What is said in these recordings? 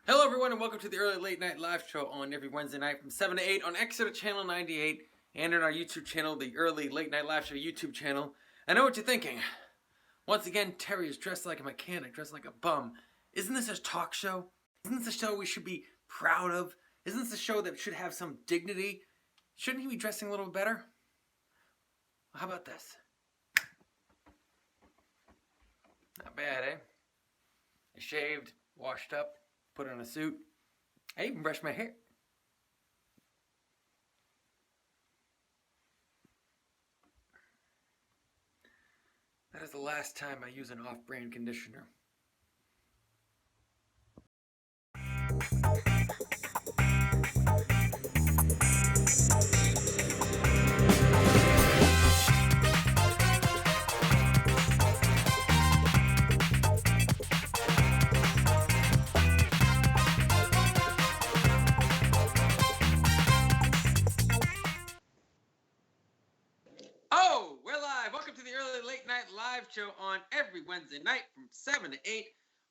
Hello, everyone, and welcome to the Early Late Night Live Show on every Wednesday night from 7 to 8 on Exeter Channel 98 and on our YouTube channel, the Early Late Night Live Show YouTube channel. I know what you're thinking. Once again, Terry is dressed like a mechanic, dressed like a bum. Isn't this a talk show? Isn't this a show we should be proud of? Isn't this a show that should have some dignity? Shouldn't he be dressing a little better? Well, how about this? Not bad, eh? I shaved, washed up, put on a suit. I even brushed my hair. That is the last time I use an off-brand conditioner. Oh, we're live. Welcome to the Early Late Night Live Show on every Wednesday night from 7 to 8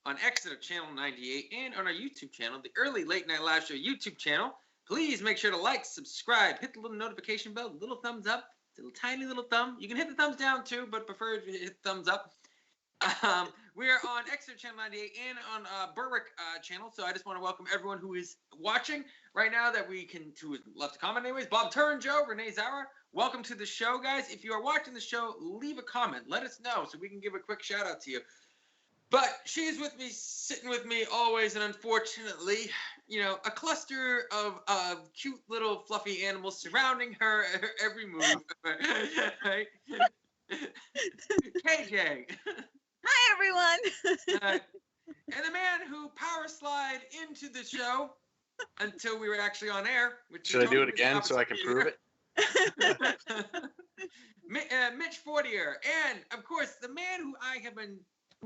on Exeter Channel 98 and on our YouTube channel, the Early Late Night Live Show YouTube channel. Please make sure to like, subscribe, hit the little notification bell, little thumbs up, little tiny little thumb. You can hit the thumbs down too, but prefer if you hit thumbs up. We're on Exeter Channel 98 and on Berwick channel, so I just want to welcome everyone who is watching right now that we can, who left a comment anyways. Bob Turinjo, Renee Zauer, welcome to the show, guys. If you are watching the show, leave a comment. Let us know so we can give a quick shout out to you. But she's with me, sitting with me always, and unfortunately, a cluster of cute little fluffy animals surrounding her every move. Right? KJ. Hi, everyone. And the man who power slide into the show until we were actually on air. Should I do it again so I can prove it? Mitch Fortier, and of course the man who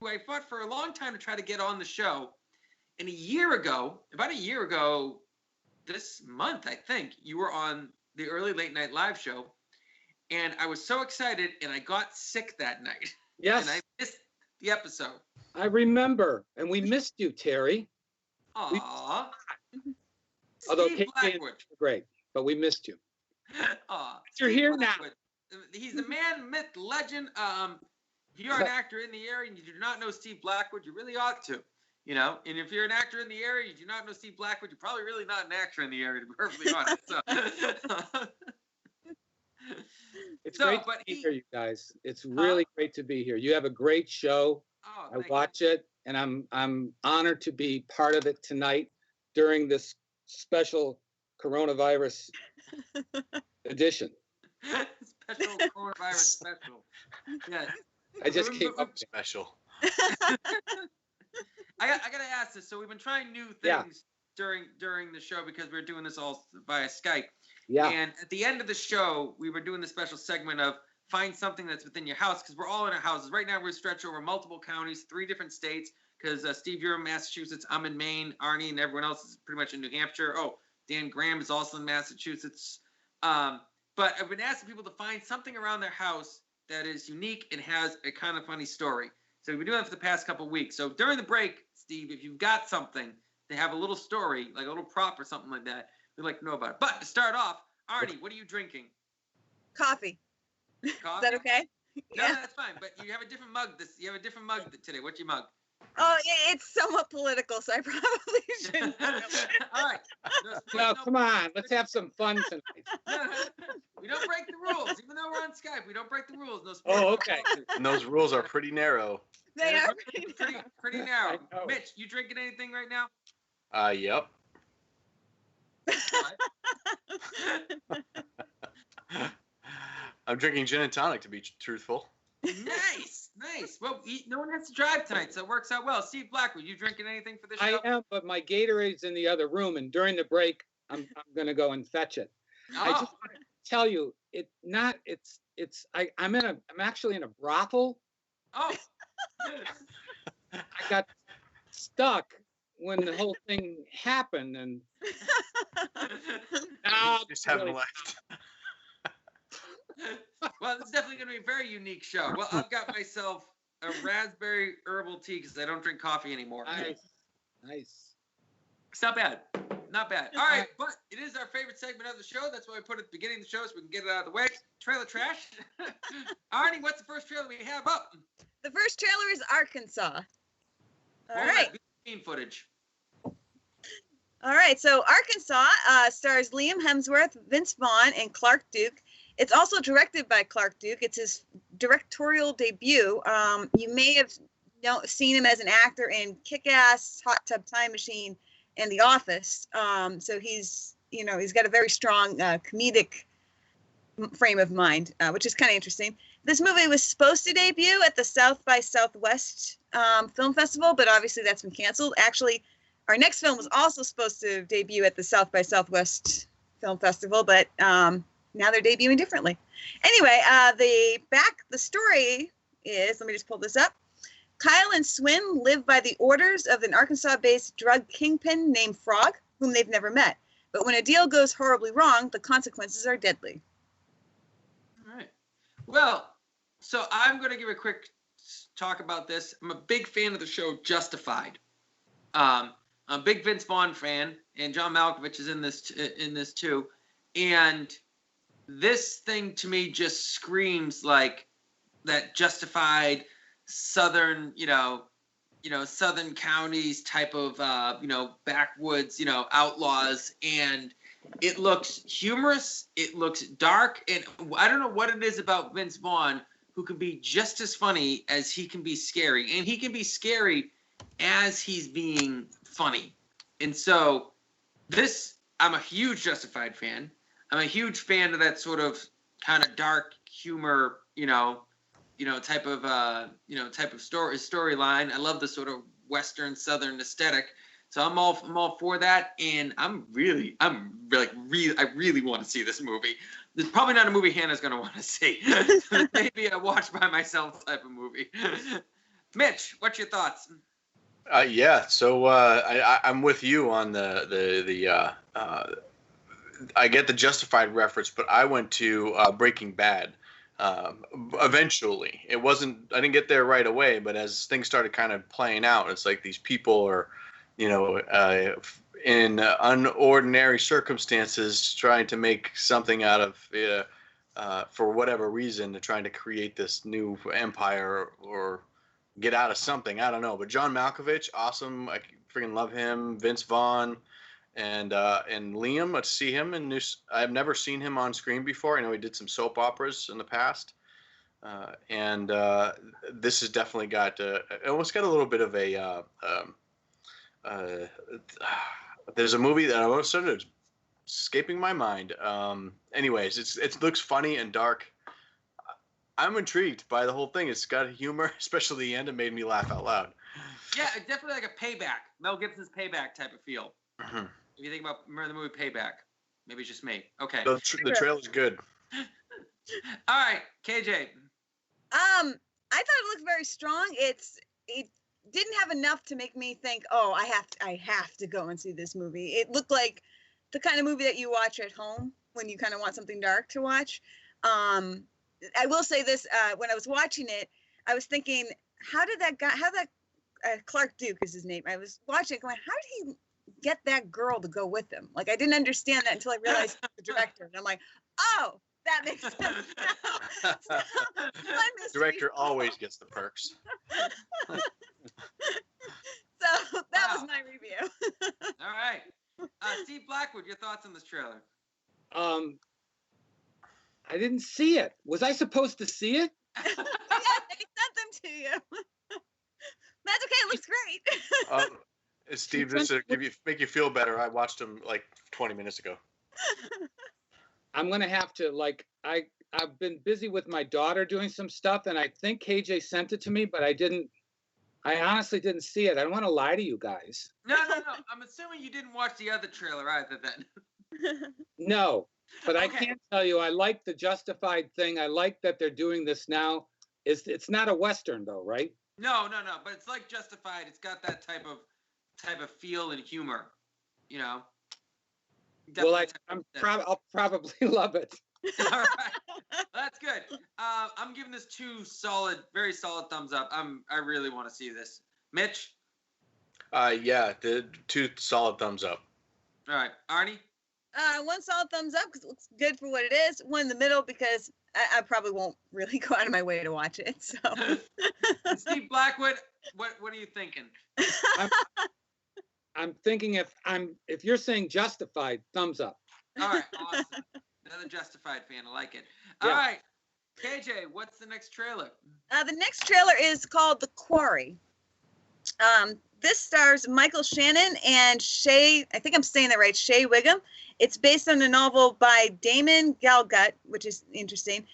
I fought for a long time to try to get on the show. And about a year ago, this month, I think, you were on the Early Late Night Live Show, and I was so excited, and I got sick that night. Yes. And I missed the episode. I remember, and we missed you, Terry. Aww. Although Steve Blackwood. Great, but we missed you. Aww. You're Steve here Blackwood. He's the man, myth, legend. If you're an actor in the area and you do not know Steve Blackwood, you really ought to. And if you're an actor in the area, you do not know Steve Blackwood, you're probably really not an actor in the area, to be perfectly honest. It's great to be here, you guys. It's really great to be here. You have a great show. I watch it, and I'm honored to be part of it tonight during this special coronavirus edition. Special coronavirus special. Yes. I just came up special. I got to ask this. So we've been trying new things during the show because we're doing this all via Skype. Yeah. And at the end of the show, we were doing the special segment of find something that's within your house, because we're all in our houses. Right now, we're stretched over multiple counties, 3 different states, because Steve, you're in Massachusetts, I'm in Maine, Arnie and everyone else is pretty much in New Hampshire. Oh, Dan Graham is also in Massachusetts. But I've been asking people to find something around their house that is unique and has a kind of funny story. So we've been doing that for the past couple of weeks. So during the break, Steve, if you've got something to have a little story, like a little prop or something like that, we'd like to know about it. But to start off, Arnie, what are you drinking? Coffee. Coffee? Is that okay? No, that's fine. But you have a different mug. You have a different mug today. What's your mug? Oh, yeah, it's somewhat political, so I probably shouldn't. All right. No, come on. Let's have some fun tonight. We don't break the rules. Even though we're on Skype, we don't break the rules. No sports. Oh, okay. And those rules are pretty narrow. They are pretty narrow. Mitch, you drinking anything right now? Yep. I'm drinking gin and tonic, to be truthful. Nice. Well, no one has to drive tonight, so it works out well. Steve Blackwood, you drinking anything for this show? I am, but my Gatorade's in the other room, and during the break, I'm going to go and fetch it. Oh. I just want to tell you, I'm actually in a brothel. Oh. I got stuck when the whole thing happened, and now Just haven't left. Well, this is definitely going to be a very unique show. Well, I've got myself a raspberry herbal tea because I don't drink coffee anymore. Nice. It's not bad. Not bad. All right, but it is our favorite segment of the show. That's why we put it at the beginning of the show so we can get it out of the way. Trailer trash. Arnie, what's the first trailer we have up? The first trailer is Arkansas. All right. Footage. All right, so Arkansas stars Liam Hemsworth, Vince Vaughn, and Clark Duke. It's also directed by Clark Duke. It's his directorial debut. You may have seen him as an actor in Kick-Ass, Hot Tub Time Machine, and The Office. So he's got a very strong comedic frame of mind, which is kind of interesting. This movie was supposed to debut at the South by Southwest Film Festival, but obviously that's been canceled. Actually, our next film was also supposed to debut at the South by Southwest Film Festival, but now they're debuting differently. Anyway, the story is, let me just pull this up. Kyle and Swin live by the orders of an Arkansas-based drug kingpin named Frog, whom they've never met. But when a deal goes horribly wrong, the consequences are deadly. All right. Well, so I'm going to give a quick talk about this. I'm a big fan of the show Justified. I'm a big Vince Vaughn fan, and John Malkovich is in this too. And this thing to me just screams like that Justified Southern, Southern counties type of, backwoods, outlaws. And it looks humorous. It looks dark. And I don't know what it is about Vince Vaughn, who can be just as funny as he can be scary. And he can be scary as he's being funny. And so I'm a huge Justified fan. I'm a huge fan of that sort of kind of dark humor, type of storyline. I love the sort of Western Southern aesthetic. So I'm all for that. And I really want to see this movie. It's probably not a movie Hannah's going to want to see. Maybe a watch by myself type of movie. Mitch, what's your thoughts? Yeah, so I'm with you on the I get the Justified reference, but I went to Breaking Bad. Eventually, I didn't get there right away, but as things started kind of playing out, it's like these people are, in unordinary circumstances trying to make something out of, for whatever reason, they're trying to create this new empire or get out of something. I don't know. But John Malkovich, awesome. I freaking love him. Vince Vaughn and Liam. Let's see him in new. I've never seen him on screen before. I know he did some soap operas in the past. And this has definitely got it almost got a little bit of a there's a movie that I almost started escaping my mind. Anyways, it looks funny and dark. I'm intrigued by the whole thing. It's got humor, especially the end. It made me laugh out loud. Yeah, definitely like a Payback. Mel Gibson's Payback type of feel. Mm-hmm. If you remember the movie Payback. Maybe it's just me. Okay. The trailer's good. All right, KJ. I thought it looked very strong. It didn't have enough to make me think, oh, I have to go and see this movie. It looked like the kind of movie that you watch at home when you kind of want something dark to watch. I will say this, when I was watching it, I was thinking, how did Clark Duke is his name. I was watching it going, how did he get that girl to go with him? Like, I didn't understand that until I realized the director. And I'm like, oh, that makes sense now. Director always gets the perks. So that was my review. All right. Steve Blackwood, your thoughts on this trailer? I didn't see it. Was I supposed to see it? Yeah, they sent them to you. That's okay. It looks great. Steve, just to make you feel better, I watched him like 20 minutes ago. I'm gonna have to I've been busy with my daughter doing some stuff, and I think KJ sent it to me, but I honestly didn't see it. I don't want to lie to you guys. No. I'm assuming you didn't watch the other trailer either then. No, but okay. I can tell you I like the Justified thing. I like that they're doing this now. It's not a Western though, right? No. But it's like Justified. It's got that type of feel and humor, Well, I'll probably love it. All right, that's good. I'm giving this 2 very solid thumbs up. I really want to see this. Mitch? Yeah, the 2 solid thumbs up. All right, Arnie. 1 solid thumbs up because it looks good for what it is. 1 in the middle because I probably won't really go out of my way to watch it. So. Steve Blackwood, what are you thinking? I'm thinking if you're saying Justified, thumbs up. All right, awesome. Another Justified fan. I like it. All right, KJ, what's the next trailer? The next trailer is called The Quarry. This stars Michael Shannon and Shea, I think I'm saying that right, Shea Wiggum. It's based on a novel by Damon Galgut, which is interesting.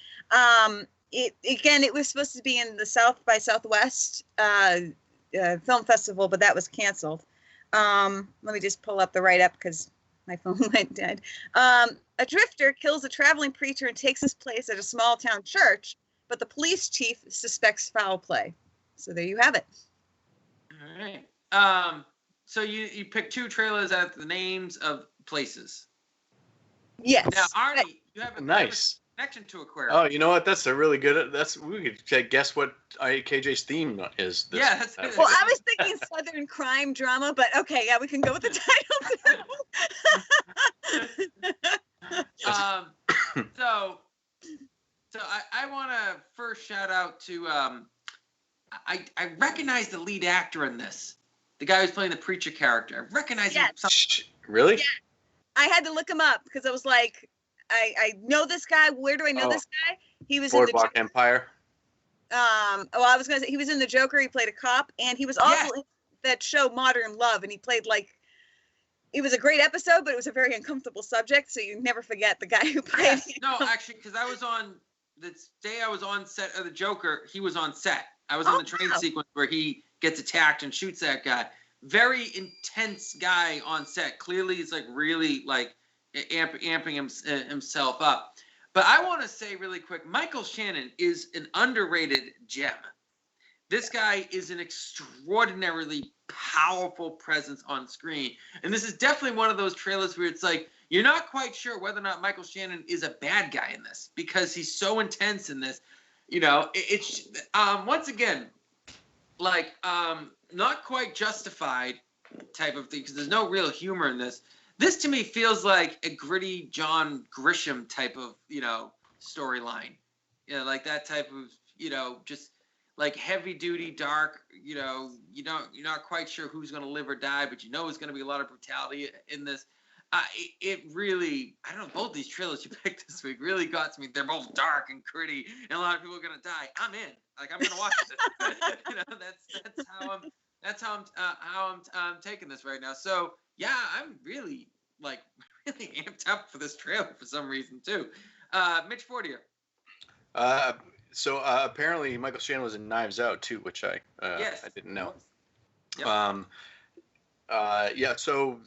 It was supposed to be in the South by Southwest film festival, but that was canceled. Let me just pull up the write-up because my phone went dead. A drifter kills a traveling preacher and takes his place at a small town church, but the police chief suspects foul play. So there you have it. All right. So you picked 2 trailers out of the names of places. Yes. Now, Arnie, you have a nice connection to Aquarius. Oh, you know what? That's a really good. We could guess what KJ's theme is. That's well, I was thinking Southern crime drama, but okay, yeah, we can go with the title. So I want to first shout out to I recognize the lead actor in this, the guy who's playing the preacher character. I recognize him. Really? Yeah. I had to look him up because I was like, I know this guy. Where do I know this guy? He was Boardwalk in the Empire. I was gonna say he was in The Joker. He played a cop, and he was also in that show Modern Love, and he played it was a great episode, but it was a very uncomfortable subject, so you never forget the guy who played. Yes. No, actually, because I was on the day I was on set of The Joker, he was on set. I was on the train sequence where he gets attacked and shoots that guy. Very intense guy on set. Clearly, he's really amping himself up. But I want to say really quick, Michael Shannon is an underrated gem. This guy is an extraordinarily powerful presence on screen. And this is definitely one of those trailers where it's you're not quite sure whether or not Michael Shannon is a bad guy in this because he's so intense in this. It's once again, not quite Justified type of thing because there's no real humor in this. This to me feels like a gritty John Grisham type of, storyline. Like that type of, just heavy duty, dark, you're not quite sure who's going to live or die, but there's going to be a lot of brutality in this. It really, I don't know, both these trailers you picked this week really got to me. They're both dark and gritty, and a lot of people are going to die. I'm in. I'm going to watch this. That's how I'm taking this right now. So yeah, I'm really amped up for this trailer for some reason too. Mitch Fortier. So apparently Michael Shannon was in Knives Out too, which I didn't know. Yep. So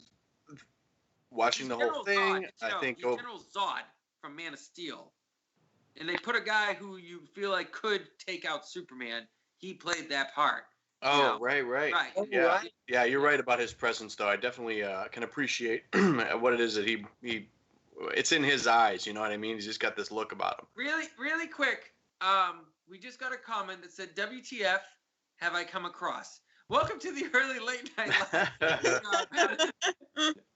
watching the whole thing, I think General Zod from Man of Steel, and they put a guy who you feel like could take out Superman. He played that part. Oh, right. Yeah, you're right about his presence, though. I definitely can appreciate what it is that he it's in his eyes. You know what I mean? He's just got this look about him. Really quick. We just got a comment that said, "WTF have I come across?" Welcome to the early late night live.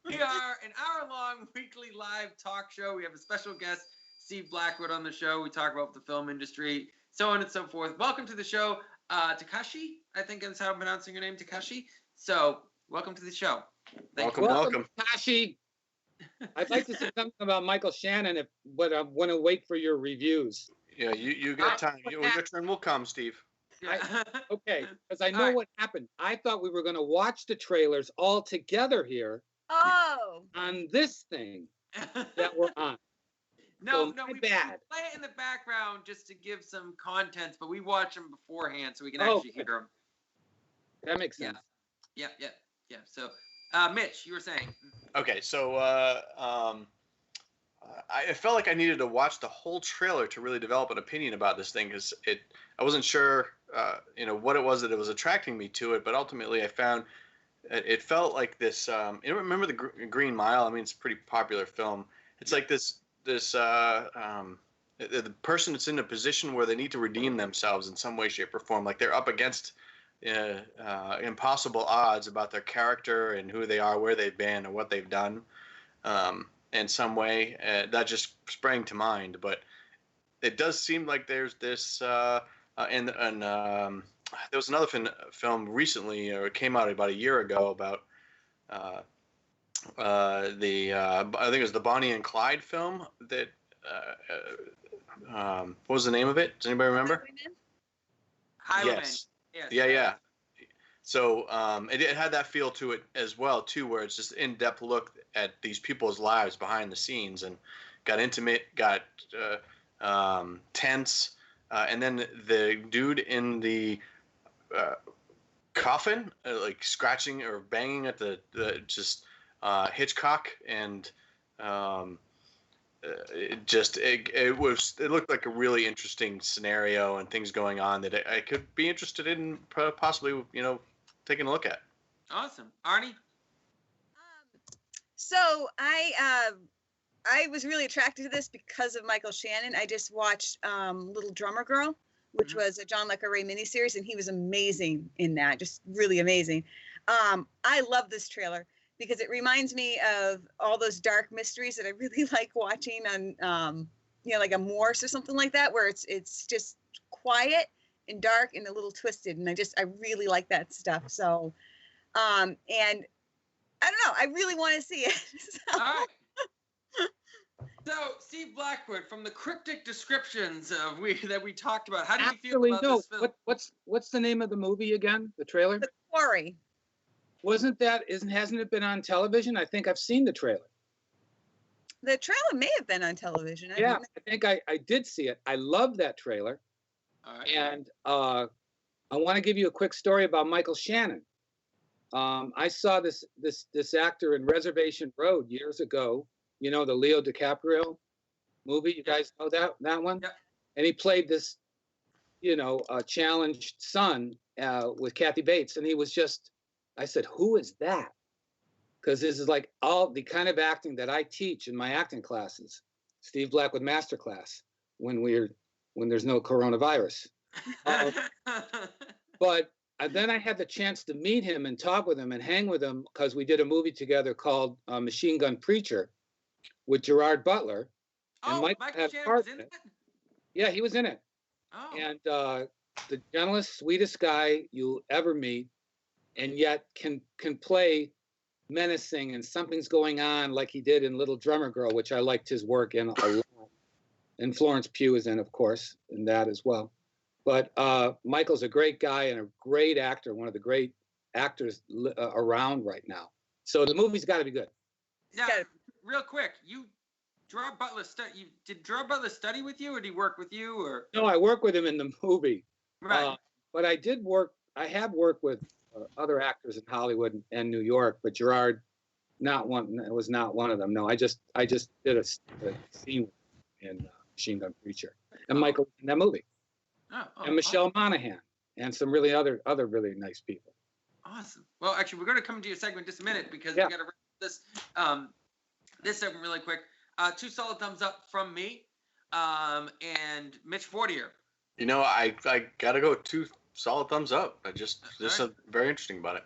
We are an hour-long weekly live talk show. We have a special guest, Steve Blackwood, on the show. We talk about the film industry, so on and so forth. Welcome to the show, Takashi. I think that's how I'm pronouncing your name, Takashi. So, welcome to the show. Welcome, Takashi. I'd like to say something about Michael Shannon, but I want to wait for your reviews. Yeah, you got time. Your turn will come, Steve. Okay, because I know what happened. I thought we were going to watch the trailers all together here. Oh. On this thing that we're on. No, we play it in the background just to give some content, but we watch them beforehand so we can actually hear them. That makes sense. Yeah. So, Mitch, you were saying. Okay, so I felt like I needed to watch the whole trailer to really develop an opinion about this thing because I wasn't sure, what it was that it was attracting me to it, but ultimately I found it felt like this. You remember the Green Mile? I mean, it's a pretty popular film. It's like this the person that's in a position where they need to redeem themselves in some way, shape, or form. Like they're up against impossible odds about their character and who they are, where they've been, and what they've done. In some way, that just sprang to mind. But it does seem like there's this, and there was another film recently, or it came out about a year ago, about I think it was the Bonnie and Clyde film that. What was the name of it? Does anybody remember? Highwaymen. Yes. Yeah. So it had that feel to it as well too, where it's just in-depth look at these people's lives behind the scenes, and got intimate, got tense, and then the dude in the coffin, like scratching or banging at the just Hitchcock, and it looked like a really interesting scenario and things going on that I could be interested in possibly taking a look at. Awesome. Arnie? So I was really attracted to this because of Michael Shannon. I just watched Little Drummer Girl, which was a John Le Carré miniseries, and he was amazing in that, just really amazing. I love this trailer because it reminds me of all those dark mysteries that I really like watching on, like a Morse or something like that, where it's just quiet and dark and a little twisted, and I really like that stuff. So, and I don't know, I really want to see it. So. All right. So, Steve Blackwood, from the cryptic descriptions that we talked about, how do you feel about this film? What's the name of the movie again? The trailer? The Quarry. Hasn't it been on television? I think I've seen the trailer. The trailer may have been on television. I think I did see it. I love that trailer. All right. And I want to give you a quick story about Michael Shannon. I saw this actor in Reservation Road years ago. The Leo DiCaprio movie. You guys know that one? Yeah. And he played this, challenged son with Kathy Bates, and he was just. I said, "Who is that?" Because this is like all the kind of acting that I teach in my acting classes, Steve Blackwood Masterclass, when there's no coronavirus. But then I had the chance to meet him and talk with him and hang with him because we did a movie together called Machine Gun Preacher with Gerard Butler. And Michael Shannon was in it? Yeah, he was in it. Oh. And the gentlest, sweetest guy you'll ever meet, and yet can play menacing, and something's going on like he did in Little Drummer Girl, which I liked his work in a lot. And Florence Pugh is in, of course, in that as well. But Michael's a great guy and a great actor, one of the great actors around right now. So the movie's got to be good. Yeah, real quick, did Gerard Butler study with you, or did he work with you, or? No, I work with him in the movie. Right. But I have worked with other actors in Hollywood and New York, but Gerard, was not one of them. No, I just did a scene in Machine Gun Preacher, and Michael in that movie, and Michelle Monaghan, and some really other really nice people. Awesome. Well, actually, we're going to come to your segment in just a minute because we got to wrap this segment really quick. 2 solid thumbs up from me, and Mitch Fortier. I gotta go 2 solid thumbs up. There's very interesting about it.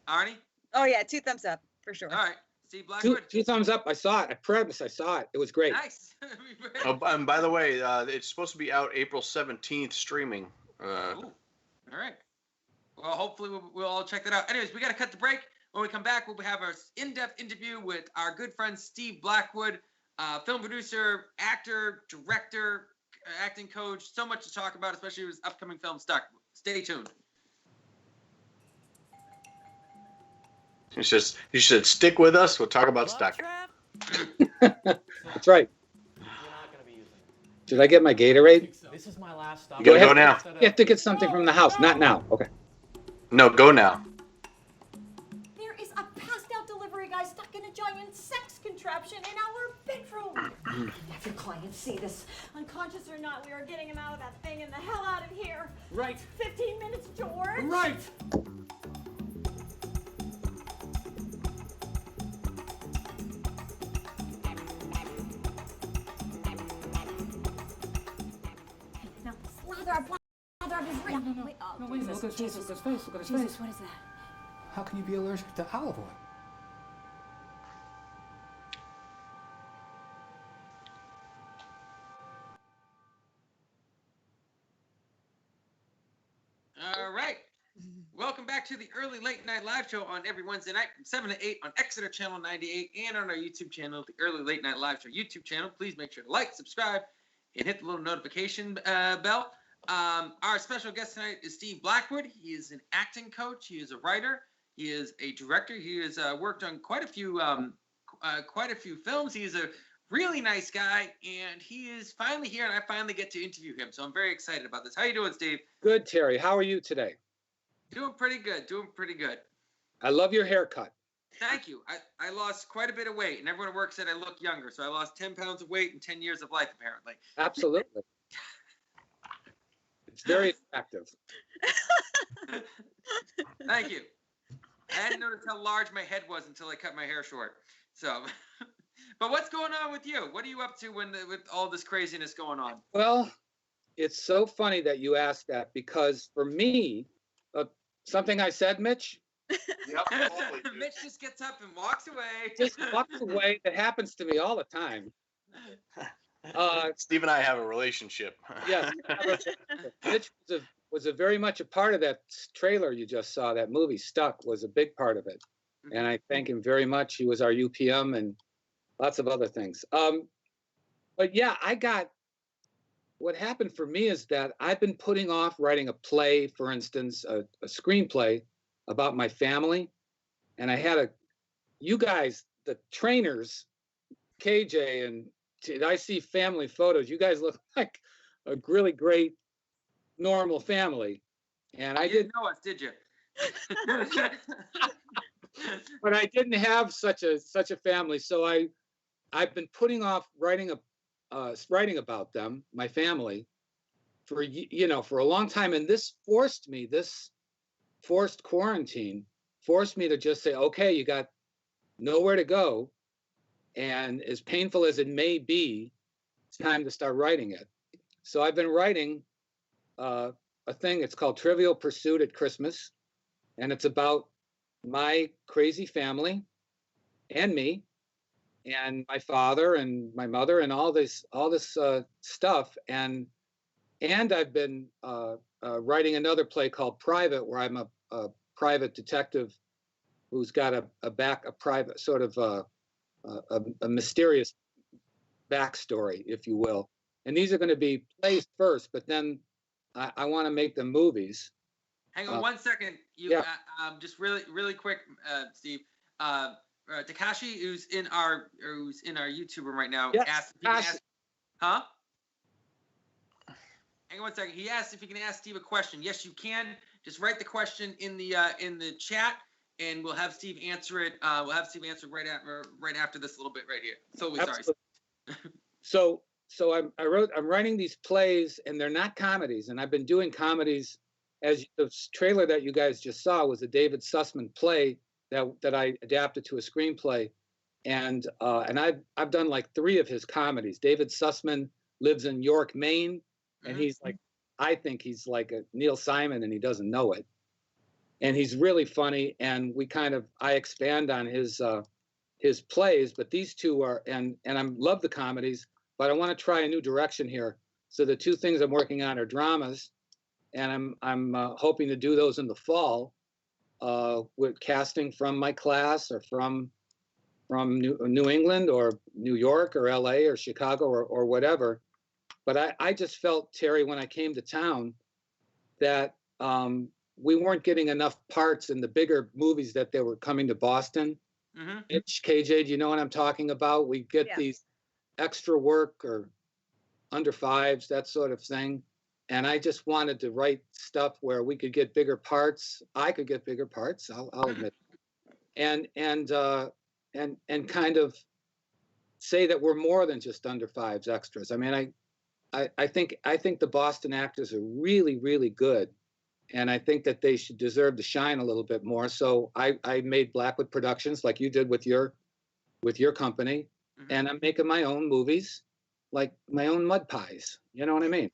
Arnie? Oh yeah, 2 thumbs up for sure. All right, Steve Blackwood. 2 thumbs up. I saw it. I promise I saw it. It was great. Nice. And by the way, it's supposed to be out April 17th streaming. All right. Well, hopefully we'll all check that out. Anyways, we got to cut the break. When we come back, we'll have our in-depth interview with our good friend Steve Blackwood, film producer, actor, director, acting coach. So much to talk about, especially his upcoming film, Stuck. Stay tuned. You should stick with us. We'll talk about Stuck. That's right. Should I get my Gatorade? This is my last stop. You gotta go now. You have to get something from the house. Not now. Okay. No, go now. There is a passed-out delivery guy stuck in a giant sex contraption in our bedroom. Have your clients see this. Unconscious or not, we are getting him out of that thing and the hell out of here. Right. 15 minutes, George. Right. Now, slather up his ring. No, wait a minute. look at his face, look at his face, look at his face. Jesus, what is that? How can you be allergic to olive oil? All right. Welcome back to the early late night live show on every Wednesday night from 7 to 8 on Exeter Channel 98 and on our YouTube channel, the Early Late Night Live Show YouTube channel. Please make sure to like, subscribe, and hit the little notification bell. Our special guest tonight is Steve Blackwood. He is an acting coach. He is a writer. He is a director. He has worked on quite a few films. He is a really nice guy, and he is finally here, and I finally get to interview him. So I'm very excited about this. How you doing, Steve? Good, Terry. How are you today? Doing pretty good. I love your haircut. Thank you. I lost quite a bit of weight, and everyone at work said I look younger. So I lost 10 pounds of weight in 10 years of life, apparently. Absolutely. It's very attractive. Thank you. I hadn't noticed how large my head was until I cut my hair short. So, but what's going on with you? What are you up to with all this craziness going on? Well, it's so funny that you asked that, because for me, something I said, Mitch? Yep, Mitch just gets up and walks away. Just walks away. That happens to me all the time. Steve and I have a relationship. Yeah. Mitch was a very much a part of that trailer you just saw. That movie, Stuck, was a big part of it. And I thank him very much. He was our UPM and lots of other things. But yeah, what happened for me is that I've been putting off writing a play, for instance, a screenplay about my family. And I had you guys, the trainers, KJ, and I see family photos. You guys look like a really great, normal family. And I didn't know us, did you? But I didn't have such a family. So I've been putting off writing about them, my family, for a long time. And this forced quarantine forced me to just say, okay, you got nowhere to go. And as painful as it may be, it's time to start writing it. So I've been writing a thing. It's called Trivial Pursuit at Christmas. And it's about my crazy family and me and my father and my mother and all this stuff. And I've been writing another play called Private, where I'm a private detective who's got a private sort of a mysterious backstory, if you will. And these are going to be plays first, but then I want to make them movies. Hang on 1 second. Just really quick, Steve. Takashi, who's in our YouTube room right now, asked if he can ask, huh? Hang on 1 second. He asked if you can ask Steve a question. Yes, you can. Just write the question in the chat, and we'll have Steve answer it. We'll have Steve answer right after this little bit right here. So sorry. So I'm writing these plays, and they're not comedies, and I've been doing comedies. As the trailer that you guys just saw was a David Sussman play that I adapted to a screenplay, and I've done like 3 of his comedies. David Sussman lives in York, Maine, and he's like, I think he's like a Neil Simon, and he doesn't know it. And he's really funny, and I expand on his plays, but these 2 are, and I love the comedies, but I want to try a new direction here. So the 2 things I'm working on are dramas, and I'm hoping to do those in the fall with casting from my class or from New England or New York or LA or Chicago or whatever. But I just felt, Terry, when I came to town, that we weren't getting enough parts in the bigger movies that they were coming to Boston. Mitch, KJ, do you know what I'm talking about? We get these extra work or under 5s, that sort of thing. And I just wanted to write stuff where we could get bigger parts. I could get bigger parts, I'll admit. And kind of say that we're more than just under 5s extras. I mean, I think the Boston actors are really, really good. And I think that they should deserve to shine a little bit more. So I made Blackwood Productions, like you did with your company. And I'm making my own movies, like my own mud pies. You know what I mean?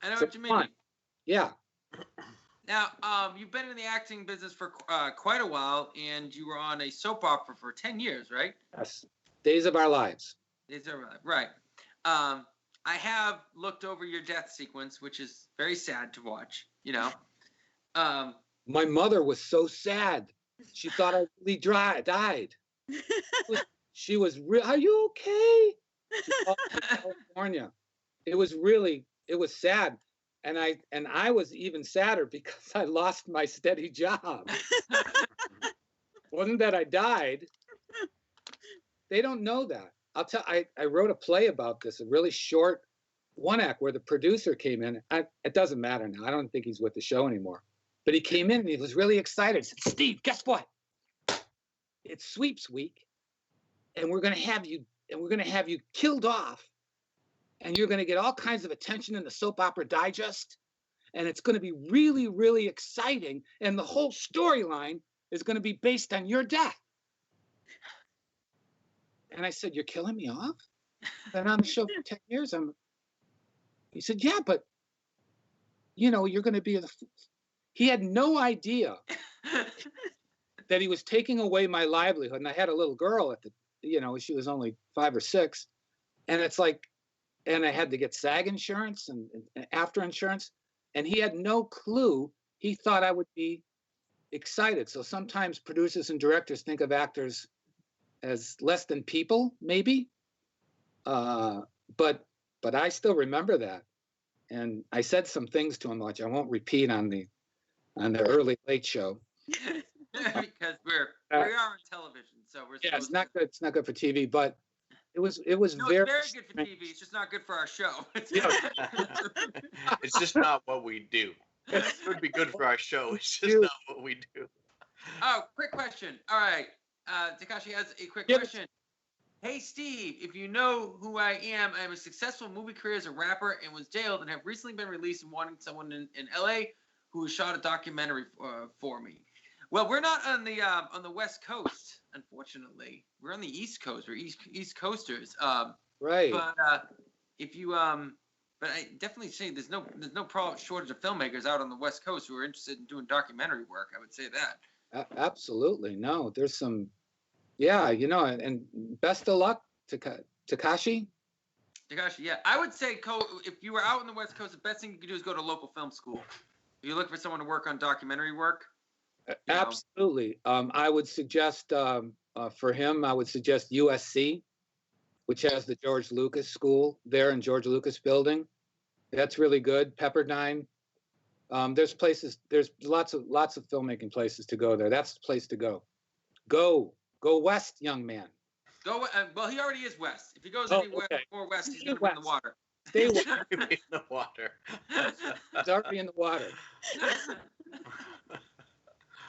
I know what you mean. Yeah. Now, you've been in the acting business for quite a while, and you were on a soap opera for 10 years, right? Yes. Days of Our Lives. Days of Our Lives, right. I have looked over your death sequence, which is very sad to watch, you know. My mother was so sad. She thought I really died. She was real. Are you okay? She called me from California. It was sad. And I was even sadder because I lost my steady job. Wasn't that I died. They don't know that. I wrote a play about this, a really short one act where the producer came in. It doesn't matter now. I don't think he's with the show anymore. But he came in and he was really excited. He said, Steve, guess what? It's sweeps week, and we're gonna have you killed off, and you're gonna get all kinds of attention in the Soap Opera Digest, and it's gonna be really, really exciting, and the whole storyline is gonna be based on your death. And I said, you're killing me off? Been on the show for 10 years. He said, yeah, but you're gonna be He had no idea that he was taking away my livelihood. And I had a little girl at she was only 5 or 6. And it's like, and I had to get SAG insurance and after insurance. And he had no clue. He thought I would be excited. So sometimes producers and directors think of actors as less than people, maybe. But I still remember that. And I said some things to him, which I won't repeat on the early late show. Because we are on television, so we're. Yeah, it's not good. It's not good for TV, but it was very. It's very good for TV. It's just not good for our show. It's just not what we do. It would be good for our show. It's just not what we do. Oh, quick question. All right, Takashi has a quick question. Hey Steve, if you know who I am a successful movie career as a rapper and was jailed and have recently been released and wanting someone in LA who shot a documentary for me. Well, we're not on the West Coast, unfortunately. We're on the East Coast. We're East Coasters. Right. But if you but I definitely say there's no shortage of filmmakers out on the West Coast who are interested in doing documentary work. I would say that. Absolutely. No, there's some. Yeah, and best of luck to Takashi. Takashi, yeah. I would say, if you were out on the West Coast, the best thing you could do is go to local film school. If you look for someone to work on documentary work. Absolutely. I would suggest for him, I would suggest USC, which has the George Lucas School there in George Lucas Building. That's really good. Pepperdine. There's lots of filmmaking places to go there. That's the place to go. Go west, young man. Go. Well, he already is west. If he goes anywhere more west, he's going to be in the water. Stay west. in the water. He's already in the water.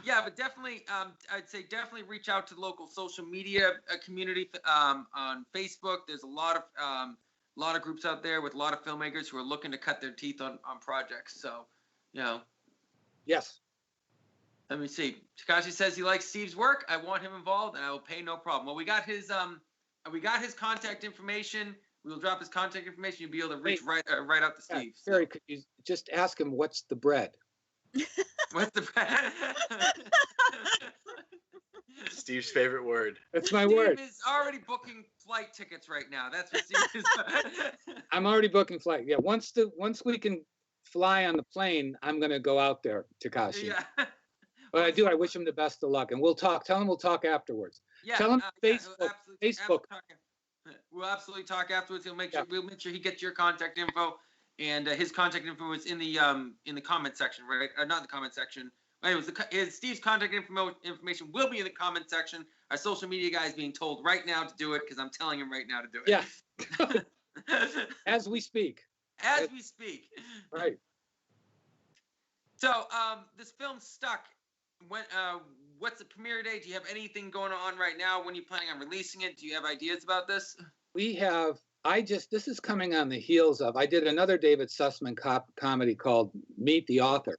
Yeah, but definitely, I'd say definitely reach out to the local social media community on Facebook. There's a lot of groups out there with a lot of filmmakers who are looking to cut their teeth on projects. So, Yes. Let me see. Takashi says he likes Steve's work. I want him involved, and I will pay no problem. Well, we got his contact information. We will drop his contact information. You'll be able to reach right out to Steve. Terry, could you just ask him what's the bread? What's the bread? Steve's favorite word. That's my word. Steve is already booking flight tickets right now. That's what Steve is. I'm already booking flight. Yeah, once we can fly on the plane, I'm gonna go out there, Takashi. Yeah. But I wish him the best of luck, and we'll talk. Tell him we'll talk afterwards. Yeah. Tell him Facebook. Facebook. We'll absolutely talk afterwards. We'll make sure he gets your contact info, and his contact info is in the comment section, right? Not in the comment section. Anyways, Steve's contact information will be in the comment section. Our social media guy is being told right now to do it because I'm telling him right now to do it. Yeah. As we speak. As we speak. Right. So, this film Stuck. What's the premiere date? Do you have anything going on right now? When are you planning on releasing it? Do you have ideas about this? We have. This is coming on the heels of. I did another David Sussman comedy called Meet the Author.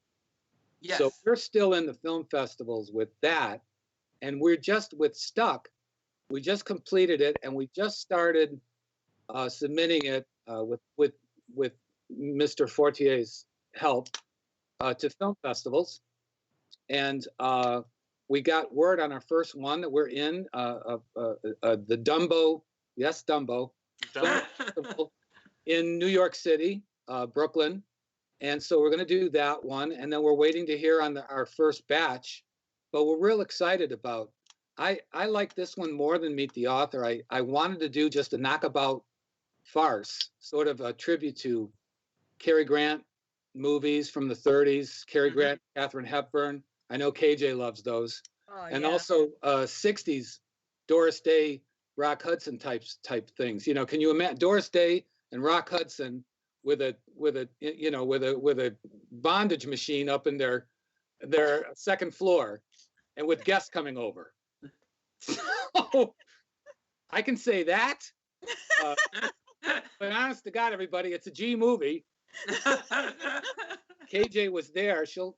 Yes. So we're still in the film festivals with that, and we're just with Stuck. We just completed it, and we just started submitting it with Mr. Fortier's help. to film festivals. And we got word on our first one that we're in the Dumbo, yes, Dumbo, Festival in New York City, Brooklyn. And so we're going to do that one. And then we're waiting to hear on our first batch. But we're real excited about, I like this one more than Meet the Author. I wanted to do just a knockabout farce, sort of a tribute to Cary Grant movies from the 30s, Cary Grant, Katharine Hepburn. I know KJ loves those. Oh, and yeah. Also 60s Doris Day, Rock Hudson type things. You know, can you imagine Doris Day and Rock Hudson with a bondage machine up in their second floor and with guests coming over? So I can say that. But honest to God, everybody, it's a G movie. KJ was there. She'll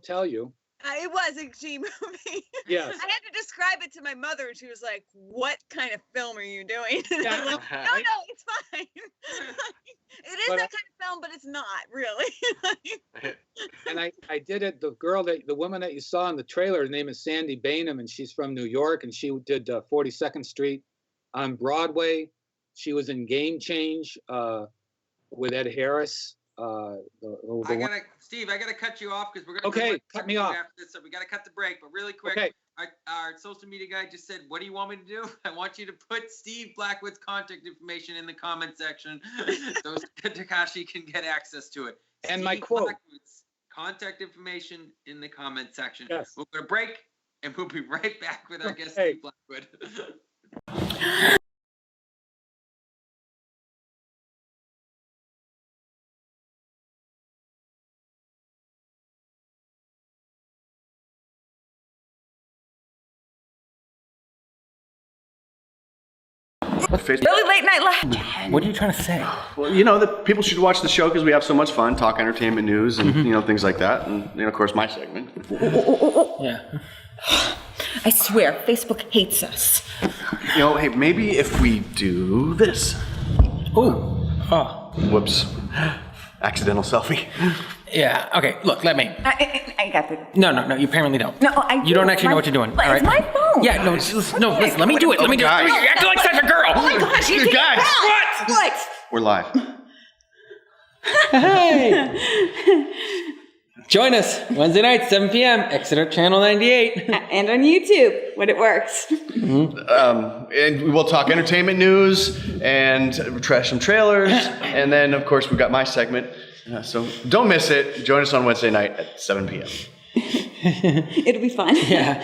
tell you. It was a G movie. Yes. I had to describe it to my mother, and she was like, "What kind of film are you doing?" Yeah, like, no, it's fine. It is that kind of film, but it's not really. And I did it. The woman that you saw in the trailer, her name is Sandy Bainham, and she's from New York, and she did 42nd Street on Broadway. She was in Game Change with Ed Harris. Steve, I gotta cut you off because we're gonna. Okay, cut me off. After this, so we gotta cut the break. But really quick, okay. Our social media guy just said, "What do you want me to do?" I want you to put Steve Blackwood's contact information in the comment section, so Takashi can get access to it. And Steve my quote. Blackwood's contact information in the comment section. Yes. We're gonna break, and we'll be right back with our guest Steve Blackwood. Really late night live. What are you trying to say? Well, you know that people should watch the show because we have so much fun, talk entertainment news and you know things like that, and you know, of course, my segment. Yeah. I swear, Facebook hates us. You know, hey, maybe if we do this. Ooh. Oh. Whoops. Accidental selfie. Yeah. Okay. Look, let me. I got it. No. You apparently don't. No, I do. You don't actually know what you're doing. It's my phone. Yeah. No. Listen. Let me do it. Let me do it. You're acting like such a girl. Oh my gosh, you guys. What? We're live. Hey. Join us Wednesday night, 7 p.m. Exeter Channel 98. And on YouTube when it works. And we will talk entertainment news and trash some trailers, and then of course we've got my segment. So don't miss it. Join us on Wednesday night at 7 p.m. It'll be fun. Yeah.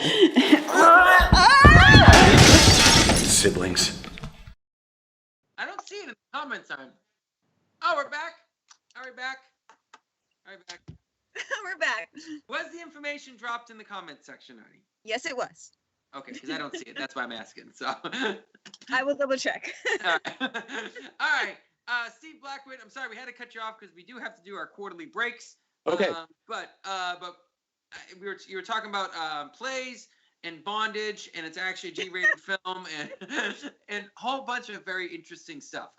Siblings. I don't see it in the comments. Oh, we're back. Are we back? Are we back? We're back. Was the information dropped in the comment section, Arnie? Yes, it was. Okay, because I don't see it. That's why I'm asking. So I will double check. All right. Steve Blackwood, I'm sorry we had to cut you off because we do have to do our quarterly breaks. Okay. But you were talking about plays and bondage, and it's actually a G-rated film, and a whole bunch of very interesting stuff.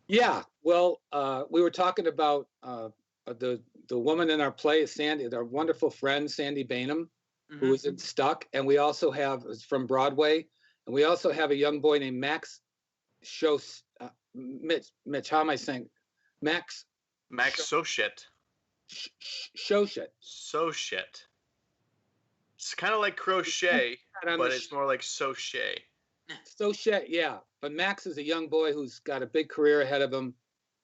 Yeah. Well, we were talking about the woman in our play, Sandy, our wonderful friend Sandy Bainham, who is in Stuck, and we also have from Broadway, and we also have a young boy named Max Mitch, how am I saying? Max Sochet. Sochet. It's kind of like crochet, but it's more like sochet. Sochet, yeah. But Max is a young boy who's got a big career ahead of him,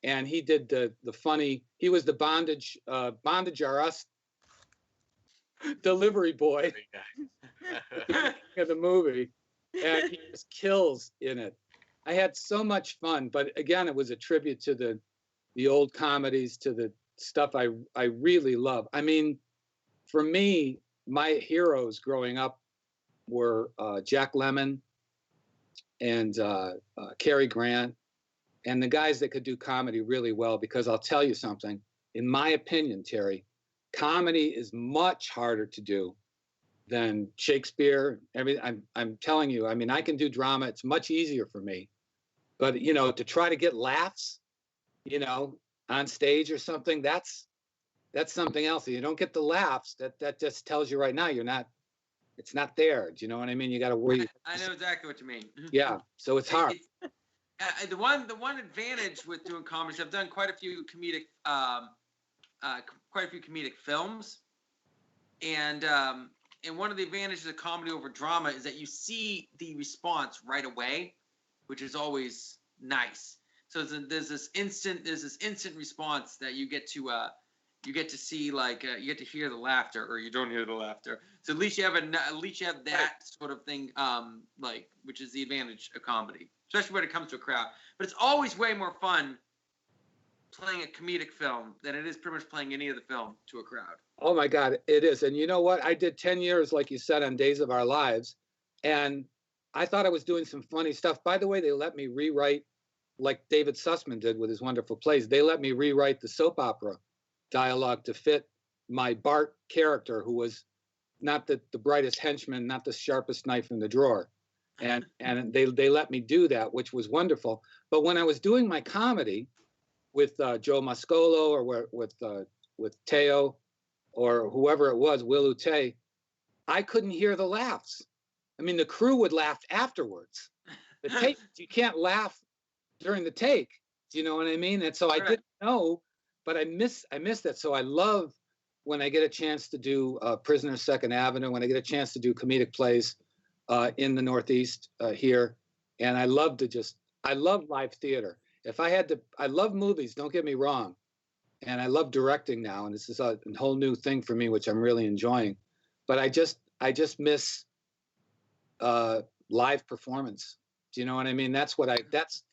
and he did the funny. He was the Bondage Are Us delivery boy of the movie, and he just kills in it. I had so much fun, but again, it was a tribute to the old comedies, to the stuff I really love. I mean, for me, my heroes growing up were Jack Lemmon and Cary Grant, and the guys that could do comedy really well. Because I'll tell you something, in my opinion, Terry, comedy is much harder to do than Shakespeare. I'm telling you, I mean, I can do drama. It's much easier for me. But, to try to get laughs, on stage or something, that's that's something else. You don't get the laughs. That just tells you right now it's not there. Do you know what I mean? You got to worry. I know exactly what you mean. Yeah, so it's hard. The one advantage with doing comedy, I've done quite a few comedic films, and one of the advantages of comedy over drama is that you see the response right away, which is always nice. So there's this instant response that you get to see, like you get to hear the laughter, or you don't hear the laughter. So at least you have that sort of thing, like, which is the advantage of comedy, especially when it comes to a crowd. But it's always way more fun playing a comedic film than it is pretty much playing any other film to a crowd. Oh my God, it is. And you know what? I did 10 years, like you said, on Days of Our Lives, and I thought I was doing some funny stuff. By the way, they let me rewrite, like David Sussman did with his wonderful plays. They let me rewrite the soap opera dialogue to fit my Bart character, who was not the brightest henchman, not the sharpest knife in the drawer. And they let me do that, which was wonderful. But when I was doing my comedy with Joe Mascolo, or with Teo, or whoever it was, Will Ute, I couldn't hear the laughs. I mean, the crew would laugh afterwards. The take, you can't laugh during the take. Do you know what I mean? And so I didn't know, but I miss that. So I love when I get a chance to do Prisoner Second Avenue, when I get a chance to do comedic plays in the Northeast here. And I love live theater. I love movies, don't get me wrong. And I love directing now. And this is a whole new thing for me, which I'm really enjoying. But I just miss live performance. Do you know what I mean?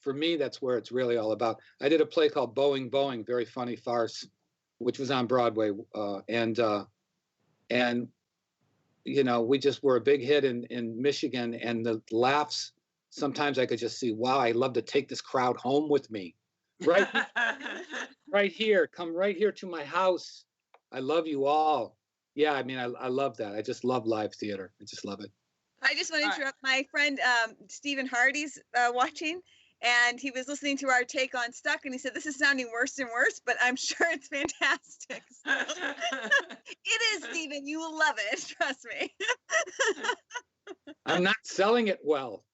For me, that's where it's really all about. I did a play called Boeing, Boeing, very funny farce, which was on Broadway. And you know, we just were a big hit in Michigan, and the laughs, sometimes I could just see, wow, I'd love to take this crowd home with me. Right, right here, come right here to my house. I love you all. Yeah, I mean, I love that. I just love live theater. I just love it. I just want to interrupt. My friend Stephen Hardy's watching, and he was listening to our take on Stuck, and he said, this is sounding worse and worse, but I'm sure it's fantastic. So, it is, Stephen. You will love it. Trust me. I'm not selling it well.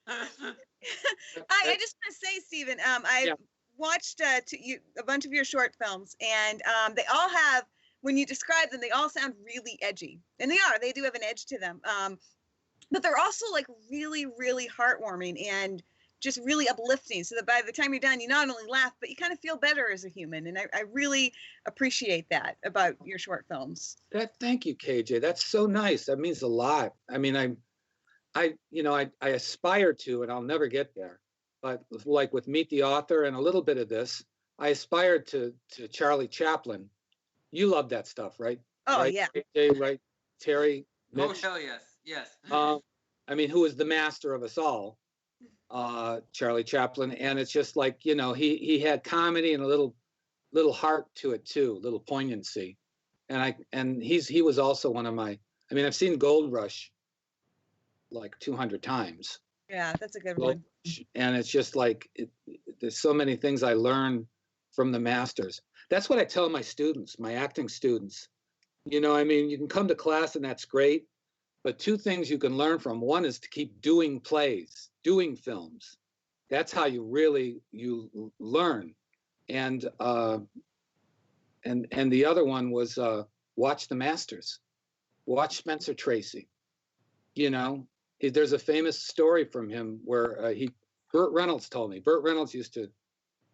I just want to say, Stephen, I watched a bunch of your short films, and they all have, when you describe them, they all sound really edgy. And they do have an edge to them. But they're also like really, really heartwarming and just really uplifting, so that by the time you're done, you not only laugh, but you kind of feel better as a human. And I really appreciate that about your short films. Thank you, KJ. That's so nice. That means a lot. I mean, I aspire to, and I'll never get there, but like with Meet the Author and a little bit of this, I aspired to Charlie Chaplin. You love that stuff, right? Oh, right? yeah. KJ, right? Terry? Mitch? Oh, hell yes. Yes. I mean, who is the master of us all? Charlie Chaplin. And it's just like, you know, he had comedy and a little heart to it too, a little poignancy. And he was also one of my, I mean, I've seen Gold Rush like 200 times. Yeah, that's a good one. And it's just like, there's so many things I learn from the masters. That's what I tell my students, my acting students. You know, I mean, you can come to class and that's great, but two things you can learn from. One is to keep doing plays, doing films. That's how you learn. And the other one was watch the masters. Watch Spencer Tracy. You know, there's a famous story from him where Burt Reynolds told me. Burt Reynolds used to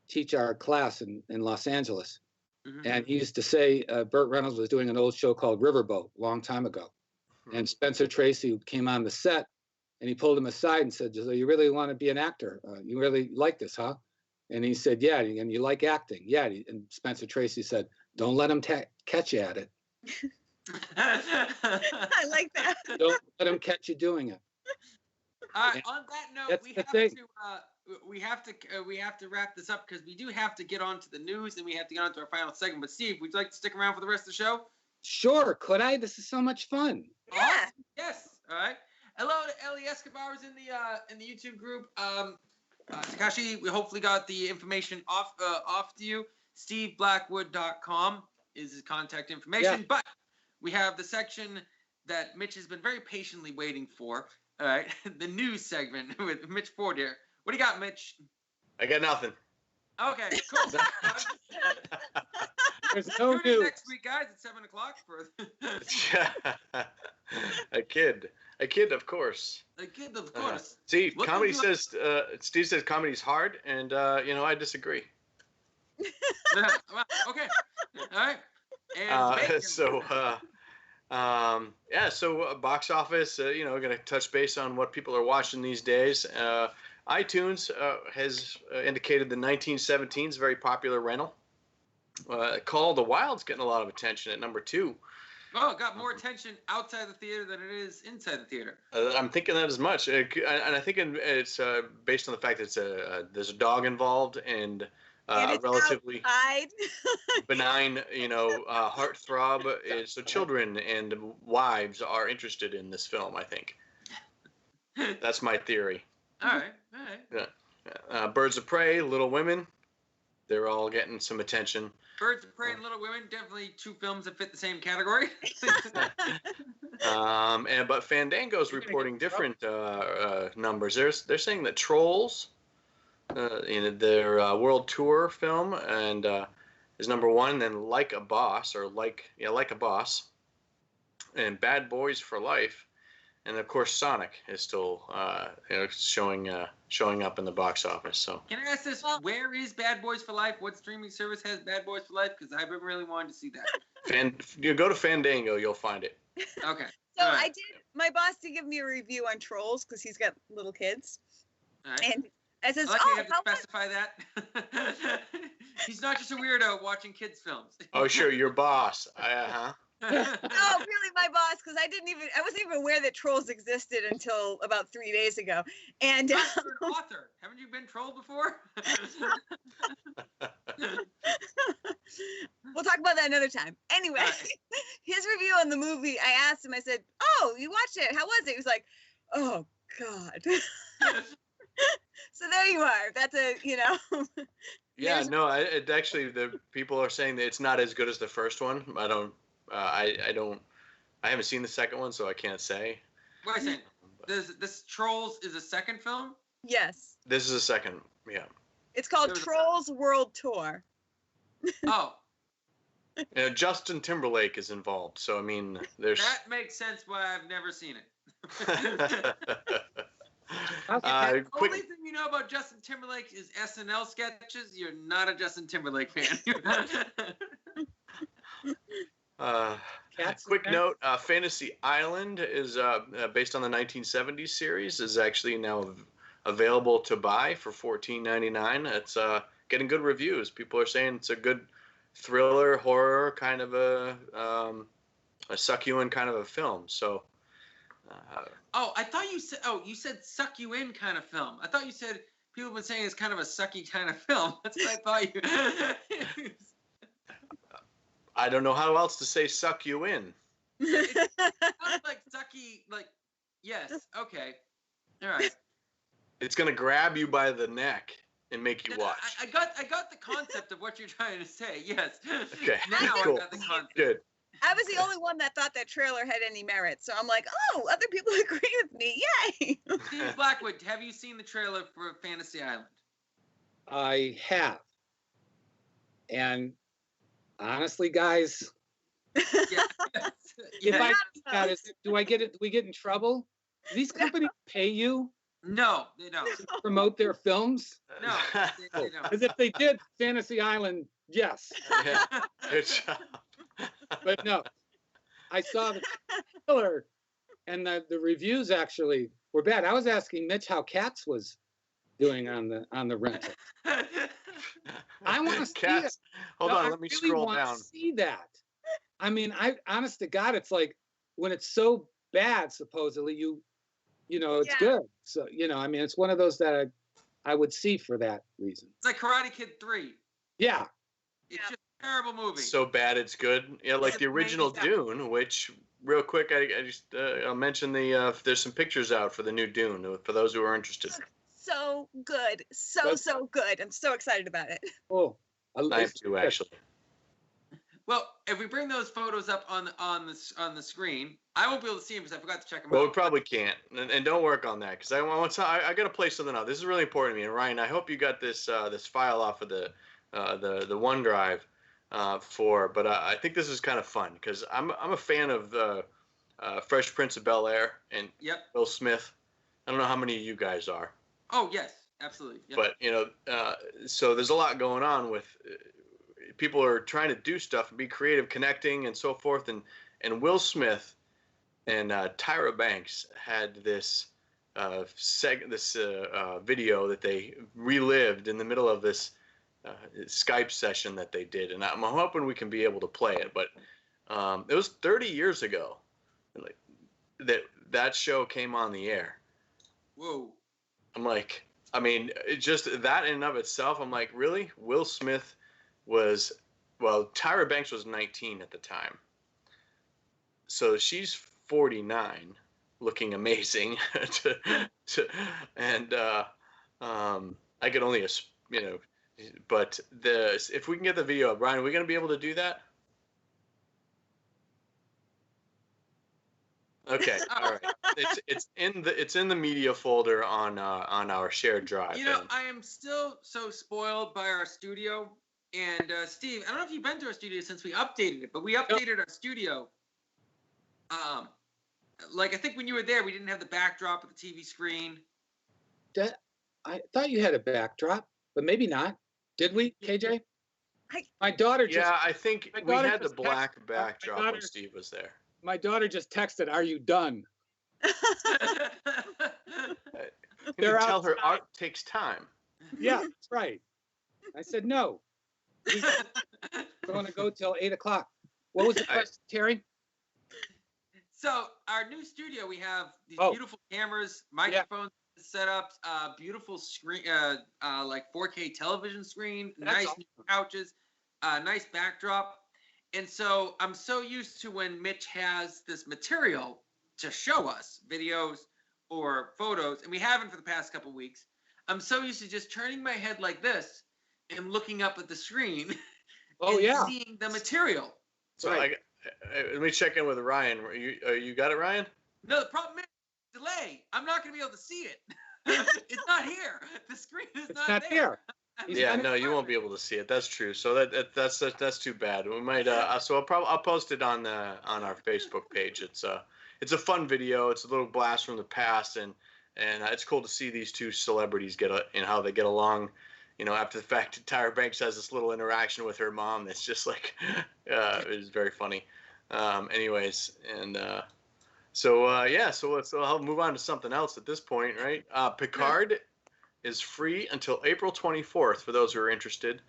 teach our class in Los Angeles. Mm-hmm. And he used to say, Burt Reynolds was doing an old show called Riverboat a long time ago. Mm-hmm. And Spencer Tracy came on the set, and he pulled him aside and said, so you really want to be an actor? You really like this, huh? And he said, yeah. And you like acting? Yeah. And Spencer Tracy said, don't let him catch you at it. I like that. Don't let him catch you doing it. On that note, we have to wrap this up because we do have to get on to the news and we have to get on to our final segment. But Steve, would you like to stick around for the rest of the show? Sure. Could I? This is so much fun. Yeah. Yes. All right. Hello to Ellie Escobar, who's in the YouTube group. Takashi, we hopefully got the information off to you. SteveBlackwood.com is his contact information. But we have the section that Mitch has been very patiently waiting for. All right, the news segment with Mitch Ford here. What do you got, Mitch? I got nothing. Okay, cool. There's no Tune in next week, guys, at 7 o'clock for a kid, of course. A kid, of course. See, comedy says Steve says comedy's hard, and I disagree. Okay, all right. And so box office. Going to touch base on what people are watching these days. iTunes has indicated the 1917 is a very popular rental. Call of the Wild's getting a lot of attention at number 2. Oh, it got more attention outside the theater than it is inside the theater. I'm thinking that as much, and I think it's based on the fact that there's a dog involved and relatively benign, heartthrob. So children and wives are interested in this film. I think that's my theory. All right. Yeah. Birds of Prey, Little Women, they're all getting some attention. Birds of Prey and Little Women, definitely 2 films that fit the same category. But Fandango's reporting different numbers. They're saying that Trolls, in their world tour film, and is number 1. Then Like a Boss, and Bad Boys for Life, and of course Sonic is still showing up in the box office. So can I ask this? Where is Bad Boys for Life? What streaming service has Bad Boys for Life? Because I've been really wanting to see that. You go to Fandango, you'll find it. Okay. So I did. My boss did give me a review on Trolls because he's got little kids, and I said, you have to specify that. He's not just a weirdo watching kids' films. Oh, sure, your boss. No, really, my boss, because I wasn't even aware that Trolls existed until about 3 days ago. And you're an author. Haven't you been trolled before? We'll talk about that another time. Anyway, his review on the movie, I asked him, I said, "Oh, you watched it. How was it?" He was like, "Oh, God." So there you are. That's Yeah, no, it actually, the people are saying that it's not as good as the first one. I haven't seen the second one, so I can't say. Wait a second. This Trolls is a second film? Yes. This is a second, yeah. It's called Trolls World Tour. Oh. Justin Timberlake is involved, so I mean, there's. That makes sense why I've never seen it. The only thing you know about Justin Timberlake is SNL sketches. You're not a Justin Timberlake fan. Quick note: Fantasy Island is based on the 1970s series. Is actually now available to buy for $14.99. It's getting good reviews. People are saying it's a good thriller horror kind of a suck you in kind of a film. So. I thought you said. Oh, you said suck you in kind of film. I thought you said people have been saying it's kind of a sucky kind of film. That's what I thought you. I don't know how else to say suck you in. It sounds like sucky. Like yes. Okay. All right. It's gonna grab you by the neck and make you watch. I got the concept of what you're trying to say. Yes. Okay. Now cool. I got the concept. Good. I was the only one that thought that trailer had any merit, so I'm like, oh, other people agree with me. Yay! Steve Blackwood, have you seen the trailer for Fantasy Island? I have. And honestly, guys, do we get in trouble? Do these companies pay you? No, they don't. To promote their films? No, they don't. Because if they did, Fantasy Island, yes. Yeah. Good job. But no, I saw the trailer, and the reviews actually were bad. I was asking Mitch how Cats was doing on the rental. I want to see it. Hold on, let me scroll down. I want to see that. I mean, honest to God, it's like when it's so bad, supposedly it's good. So I mean, it's one of those that I would see for that reason. It's like Karate Kid 3. Yeah. It's just a terrible movie. So bad it's good. Yeah, like the original Dune, which real quick, I'll mention there's some pictures out for the new Dune for those who are interested. so good. So good. I'm so excited about it. Oh, I have to actually. Well, if we bring those photos up on the screen, I won't be able to see them because I forgot to check them Well, out. we probably can't, and don't work on that because I got to play something out. This is really important to me. And Ryan, I hope you got this this file off of the OneDrive but I think this is kind of fun because I'm a fan of Fresh Prince of Bel-Air and Will Smith. I don't know how many of you guys are. Oh yes, absolutely. Yep. But so there's a lot going on with. People are trying to do stuff and be creative, connecting and so forth. And Will Smith and Tyra Banks had this video that they relived in the middle of this Skype session that they did. And I'm hoping we can be able to play it. But it was 30 years ago that show came on the air. Whoa. I'm like, I mean, just that in and of itself, I'm like, really? Will Smith Tyra Banks was 19 at the time. So she's 49, looking amazing. And I could only, but if we can get the video up, Brian, are we going to be able to do that? Okay, all right. It's in the media folder on our shared drive. I am still so spoiled by our studio. And Steve, I don't know if you've been to our studio since we updated it, but we updated our studio. I think when you were there, we didn't have the backdrop of the TV screen. I thought you had a backdrop, but maybe not. Did we, KJ? My daughter just. Yeah, I think we had the black backdrop when Steve was there. My daughter just texted, "Are you done?" You tell her art takes time. Yeah, that's right. I said no. We're going to go till 8 o'clock. What was the question, Terry? So our new studio, we have these beautiful cameras, microphones, setups, beautiful screen, like 4K television screen, nice new couches, nice backdrop. And so I'm so used to when Mitch has this material to show us videos or photos, and we haven't for the past couple weeks. I'm so used to just turning my head like this and looking up at the screen seeing the material. So let me check in with Ryan. You got it, Ryan? No, the problem is delay. I'm not going to be able to see it. It's not here. The screen is not there. Yeah, no, you won't be able to see it. That's true. So that's too bad. We might so I'll post it on our Facebook page. It's a fun video. It's a little blast from the past, and it's cool to see these two celebrities how they get along. After the fact, Tyra Banks has this little interaction with her mom that's just like, it's very funny. Anyways, and so I'll move on to something else at this point, right? Picard is free until April 24th for those who are interested.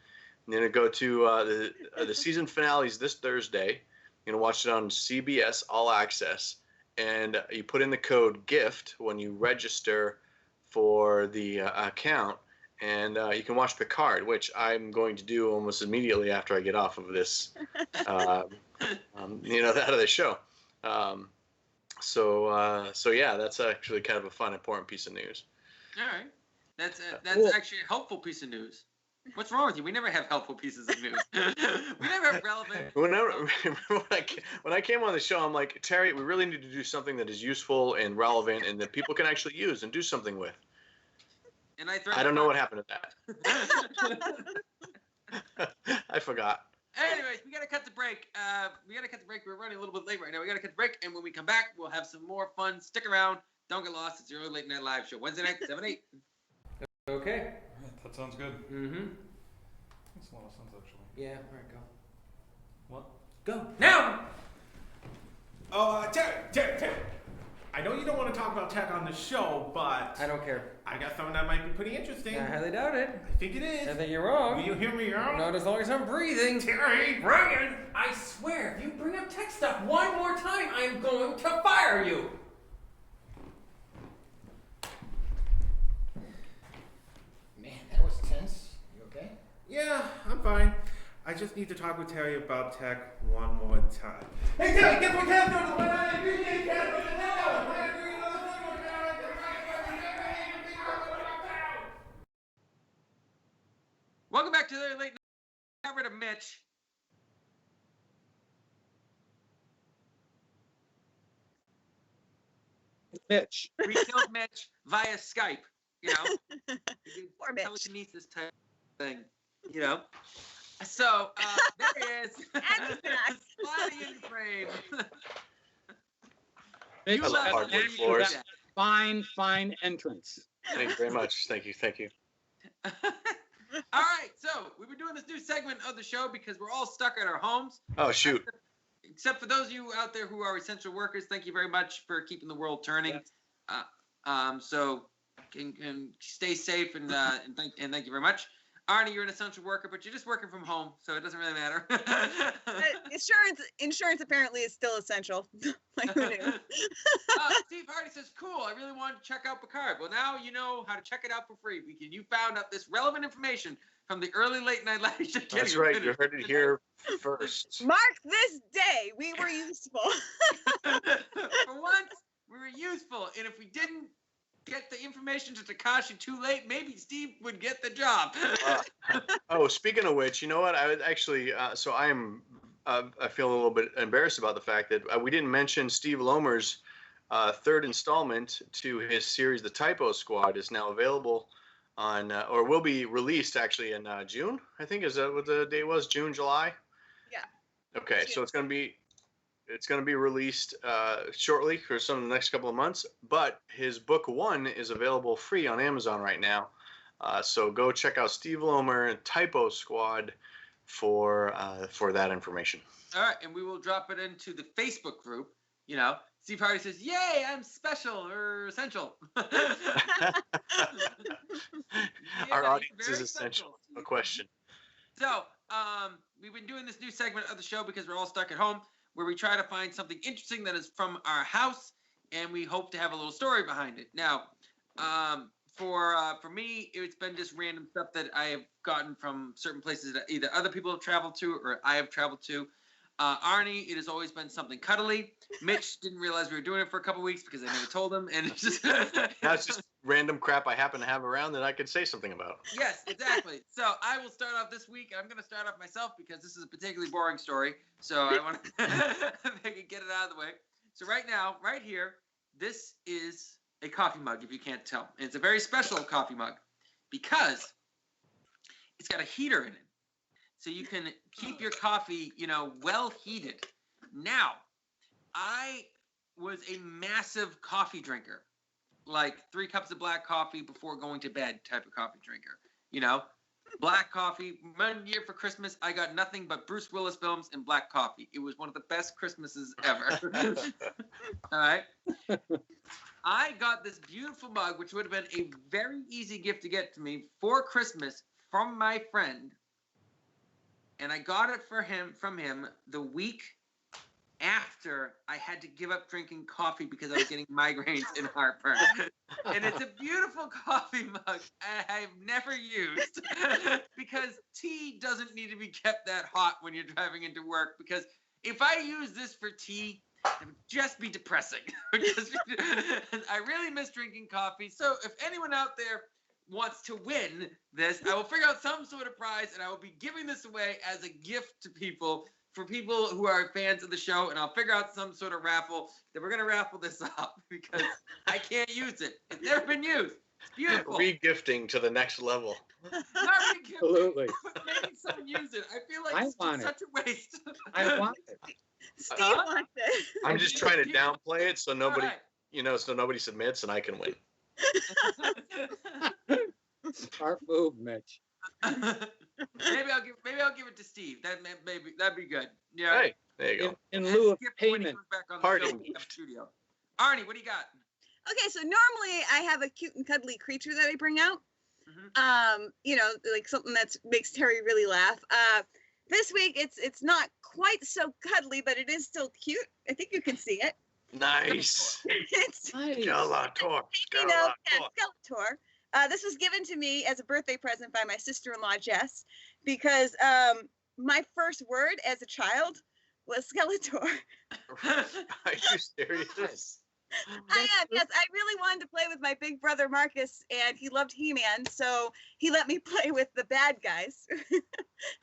I'm going to go to the season finales this Thursday. You're going to watch it on CBS All Access, and you put in the code GIFT when you register for the account. And you can watch Picard, which I'm going to do almost immediately after I get off of this, out of the show. So yeah, that's actually kind of a fun, important piece of news. All right, that's cool. Actually a helpful piece of news. What's wrong with you? We never have helpful pieces of news. We never have relevant. When I came on the show, I'm like, Terry, we really need to do something that is useful and relevant and that people can actually use and do something with. And I don't know what happened to that. I forgot. Anyways, we got to cut the break. We're running a little bit late right now. We got to cut the break. And when we come back, we'll have some more fun. Stick around. Don't get lost. It's the Early Late Night Live Show. Wednesday night, 7, 8. Okay. All right, that sounds good. Mm-hmm. Makes a lot of sense, actually. Yeah, all right, go. What? Go. Now! Oh, Terry. I know you don't want to talk about tech on the show, but... I don't care. I got something that might be pretty interesting. I highly doubt it. I think it is. I think you're wrong. Will you hear me out? Not as long as I'm breathing. Terry! Ryan! I swear, if you bring up tech stuff one more time, I'm going to fire you! Man, that was tense. You okay? Yeah, I'm fine. I just need to talk with Terry about tech one more time. Hey, Terry, guess what Terry's doing? Mitch. We killed Mitch via Skype. You know, Poor Mitch. telekinesis type thing. You know. So there he is. Sliding in frame. Mitch, I love hardwood floors. Fine entrance. Thank you very much. Thank you. All right, so we've been doing this new segment of the show because we're all stuck at our homes. Oh, shoot. Except for those of you out there who are essential workers, thank you very much for keeping the world turning. Yes. So can stay safe and thank you very much. Arnie, you're an essential worker, but you're just working from home, so it doesn't really matter. Insurance apparently is still essential. Like, who knew? Steve Hardy says, cool, I really wanted to check out Picard. Well, now you know how to check it out for free because you found out this relevant information from the early late night live show. That's right, you heard it here first. Mark this day, we were useful. For once, we were useful, and if we didn't get the information to Takashi too late, maybe Steve would get the job. Speaking of which, you know what? I would actually, so I am, I feel a little bit embarrassed about the fact that we didn't mention Steve Lomer's third installment to his series, The Typo Squad, is now available on, or will be released actually in June. I think is that what the date was? June, July. Yeah. Okay, so it's going to be released shortly for some of the next couple of months, but his book 1 is available free on Amazon right now. So go check out Steve Lomer and Typo Squad for that information. All right, and we will drop it into the Facebook group. You know, Steve Hardy says, "Yay, I'm special or essential." Our audience is essential. No question. So we've been doing this new segment of the show because we're all stuck at home, where we try to find something interesting that is from our house, and we hope to have a little story behind it. Now, for me, it's been just random stuff that I have gotten from certain places that either other people have traveled to or I have traveled to. Arnie, it has always been something cuddly. Mitch didn't realize we were doing it for a couple weeks because I never told him, and it's just now it's just random crap I happen to have around that I could say something about. Yes, exactly. So I will start off this week. I'm going to start off myself because this is a particularly boring story. So I want to get it out of the way. So right now, right here, this is a coffee mug, if you can't tell. And it's a very special coffee mug because it's got a heater in it. So you can keep your coffee, well heated. Now, I was a massive coffee drinker, like 3 cups of black coffee before going to bed type of coffee drinker. Black coffee. 1 year for Christmas, I got nothing but Bruce Willis films and black coffee. It was one of the best Christmases ever. All right. I got this beautiful mug, which would have been a very easy gift to get to me for Christmas from my friend. And I got it from him the week after I had to give up drinking coffee because I was getting migraines and heartburn. And it's a beautiful coffee mug I've never used because tea doesn't need to be kept that hot when you're driving into work, because if I use this for tea, it would just be depressing. I really miss drinking coffee. So if anyone out there wants to win this, I will figure out some sort of prize, and I will be giving this away as a gift to people, for people who are fans of the show, and I'll figure out some sort of raffle that we're going to raffle this up because I can't use it. It's never been used. It's beautiful. Re-gifting to the next level. Not re-gifting. Absolutely. Making someone use it. I feel like it's such a waste. I want it. Steve wants it. I'm just trying to downplay it so nobody, so nobody submits and I can win. Smart move, Mitch. Maybe I'll give it to Steve. That'd be good. Yeah. Hey, there you go. In lieu of payment. Parting. Studio. Arnie, what do you got? Okay, so normally I have a cute and cuddly creature that I bring out. Mm-hmm. Like something that makes Terry really laugh. This week it's not quite so cuddly, but it is still cute. I think you can see it. Nice. It's Skeletor. Skeletor. This was given to me as a birthday present by my sister-in-law, Jess, because my first word as a child was Skeletor. Are you serious? I am, yes. I really wanted to play with my big brother, Marcus, and he loved He-Man, so he let me play with the bad guys.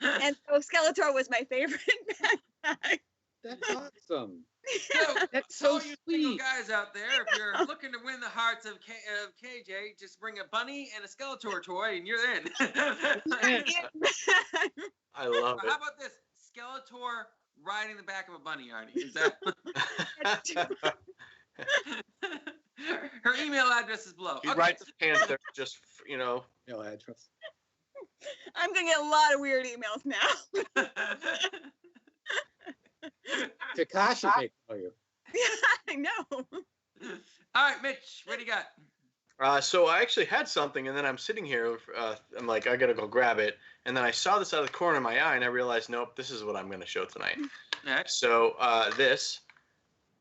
And so Skeletor was my favorite bad guy. That's awesome. So, That's so so you single sweet. guys out there, if you're looking to win the hearts of KJ, just bring a bunny and a Skeletor toy, and you're in. I love it. How about this? Skeletor riding the back of a bunny, Arnie. Is that? Her email address is below. He writes Panther, just, Email address. I'm gonna get a lot of weird emails now. Takashi may call you. Yeah, I know. All right, Mitch, what do you got? So I actually had something, and then I'm sitting here. I'm like, I gotta go grab it, and then I saw this out of the corner of my eye, and I realized, nope, this is what I'm gonna show tonight. All right. So this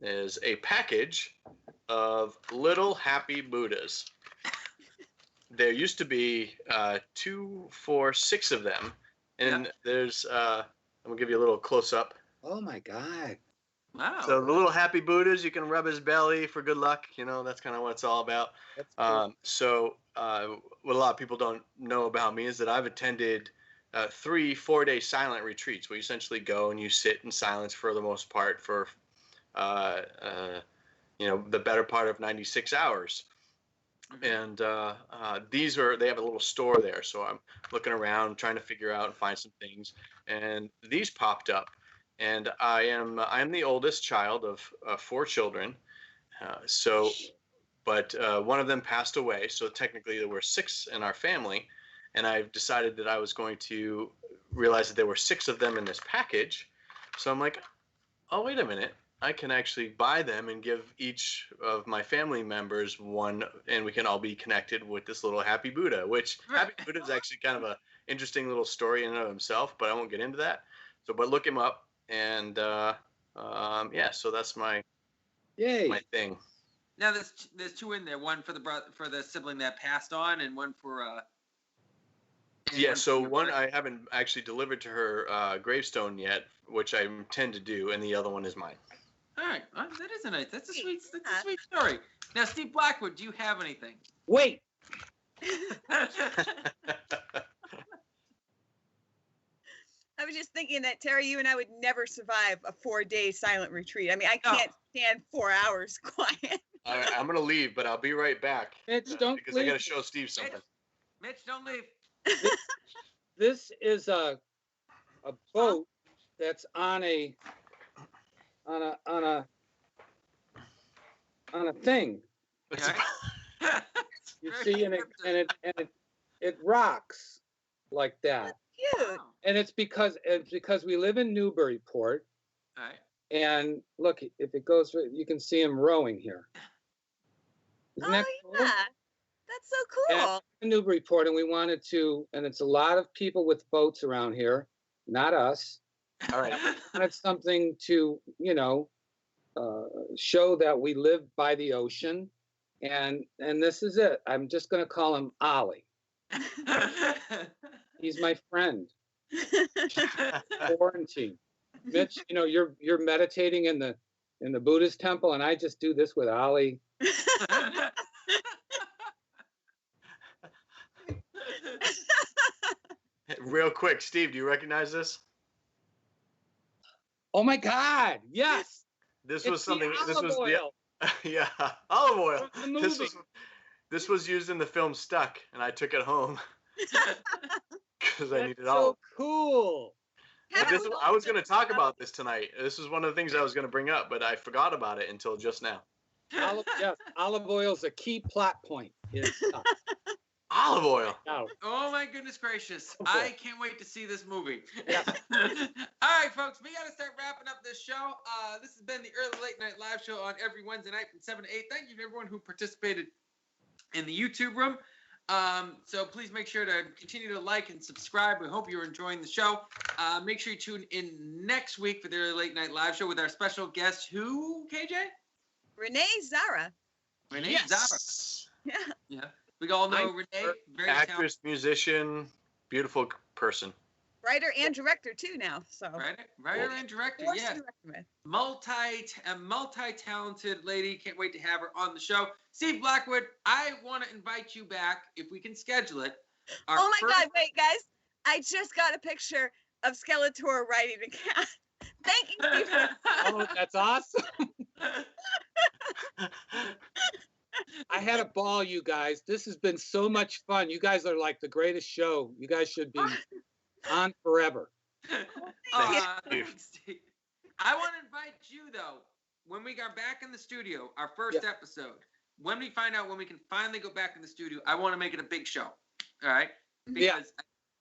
is a package of little happy Buddhas. There used to be 2, 4, 6 of them, and there's. I'm gonna give you a little close up. Oh my God. Wow. So the little happy Buddhas, you can rub his belly for good luck. That's kind of what it's all about. That's cool. So what a lot of people don't know about me is that I've attended 3 4-day silent retreats where you essentially go and you sit in silence for the most part for, the better part of 96 hours. And they have a little store there. So I'm looking around trying to figure out and find some things. And these popped up. And I am the oldest child of 4 children. But one of them passed away. So technically there were 6 in our family. And I've decided that I was going to realize that there were 6 of them in this package. So I'm like, oh, wait a minute. I can actually buy them and give each of my family members one, and we can all be connected with this little Happy Buddha, which Happy Buddha is actually kind of a interesting little story in and of himself, but I won't get into that. So, but look him up, and so that's my thing. Now there's 2 in there, one for the sibling that passed on, and one for so one I haven't actually delivered to her gravestone yet, which I intend to do, and the other one is mine. All right, that is nice. That's a sweet story. Now, Steve Blackwood, do you have anything? Wait. I was just thinking that, Terry, you and I would never survive a 4-day silent retreat. I mean, I can't stand 4 hours quiet. I'm going to leave, but I'll be right back. Mitch, don't because leave. I got to show Steve something. Mitch, don't leave. This is a boat that's on a thing. You see, and it rocks like that. Cute. And it's because we live in Newburyport. All right. And look, if it goes, you can see him rowing here. Isn't that cool? Yeah, that's so cool. In Newburyport, and we wanted to, and it's a lot of people with boats around here, not us. All right. Wanted something to, show that we live by the ocean, and this is it. I'm just going to call him Ollie. He's my friend. Quarantine. Mitch, you're meditating in the Buddhist temple, and I just do this with Ollie. Real quick, Steve, do you recognize this? Oh my God! Yes. This was something. This was olive oil. The This was used in the film Stuck, and I took it home because I needed so olive. Cool. I was going to talk about this tonight. This is one of the things I was going to bring up, but I forgot about it until just now. Olive oil is a key plot point. Olive oil. Oh my goodness gracious. I can't wait to see this movie. Yeah. All right, folks, we got to start wrapping up this show. This has been the Early Late Night Live Show on every Wednesday night from 7 to 8. Thank you to everyone who participated in the YouTube room. So please make sure to continue to like and subscribe. We hope you're enjoying the show. Make sure you tune in next week for the Early Late Night Live Show with our special guest, who, KJ? Renee Zara. Renee Zara. Yeah. We all know Renee, very actress, talented. Musician, beautiful person. Writer and director too now. So writer and director, yeah. Multi-talented lady. Can't wait to have her on the show. Steve Blackwood, I want to invite you back if we can schedule it. God, wait, guys. I just got a picture of Skeletor riding a cat. Thank you, Steve. Oh, that's awesome. I had a ball, you guys. This has been so much fun. You guys are like the greatest show. You guys should be on forever. Thanks, Steve. I want to invite you, though, when we are back in the studio, our first episode, when we find out when we can finally go back in the studio, I want to make it a big show. All right? Because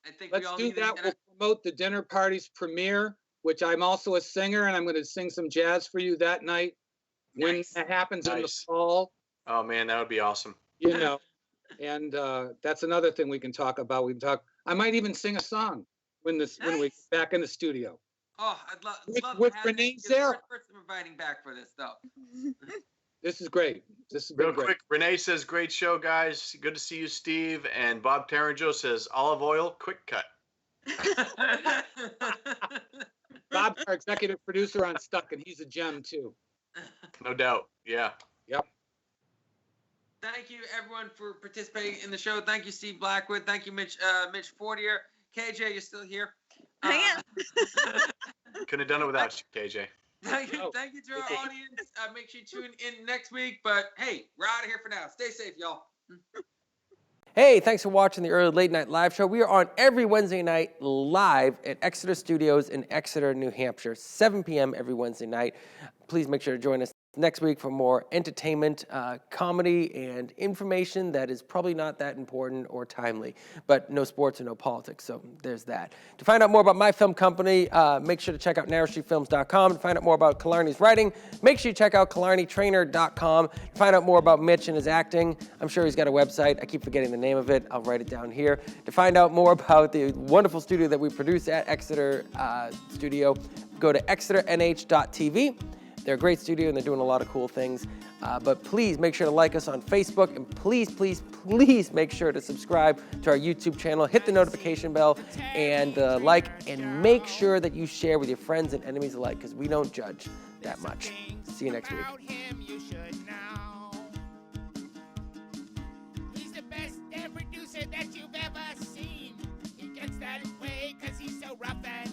I think Let's we all do need that. We'll promote the dinner party's premiere, which I'm also a singer, and I'm going to sing some jazz for you that night when that happens in the fall. Oh, man, that would be awesome. You know, and that's another thing we can talk about. We can talk. I might even sing a song when we get back in the studio. Oh, I'd love with to have Renee you. Zara. You're the first person I'm inviting back for this, though. This is great. This is real quick. Renee says, "Great show, guys. Good to see you, Steve." And Bob Taranjo says, "Olive oil, quick cut." Bob's our executive producer on Stuck, and he's a gem too. No doubt. Yeah. Yep. Thank you, everyone, for participating in the show. Thank you, Steve Blackwood. Thank you, Mitch Fortier. KJ, you're still here. I am. Couldn't have done it without you, KJ. Thank you to our audience. Make sure you tune in next week. But hey, we're out of here for now. Stay safe, y'all. Hey, thanks for watching the Early Late Night Live Show. We are on every Wednesday night live at Exeter Studios in Exeter, New Hampshire, 7 p.m. every Wednesday night. Please make sure to join us next week for more entertainment, comedy, and information that is probably not that important or timely, but no sports or no politics, so there's that. To find out more about my film company, make sure to check out narrowstreetfilms.com. To find out more about Killarney's writing, make sure you check out killarneytrainer.com. To find out more about Mitch and his acting, I'm sure he's got a website. I keep forgetting the name of it. I'll write it down here. To find out more about the wonderful studio that we produce at Exeter Studio, go to exeternh.tv. They're a great studio, and they're doing a lot of cool things. But please make sure to like us on Facebook, and please, please, please make sure to subscribe to our YouTube channel. Hit the notification bell and like, and make sure that you share with your friends and enemies alike, because we don't judge that much. See you next week. He's the best producer that you've ever seen. He gets that way because he's so rough and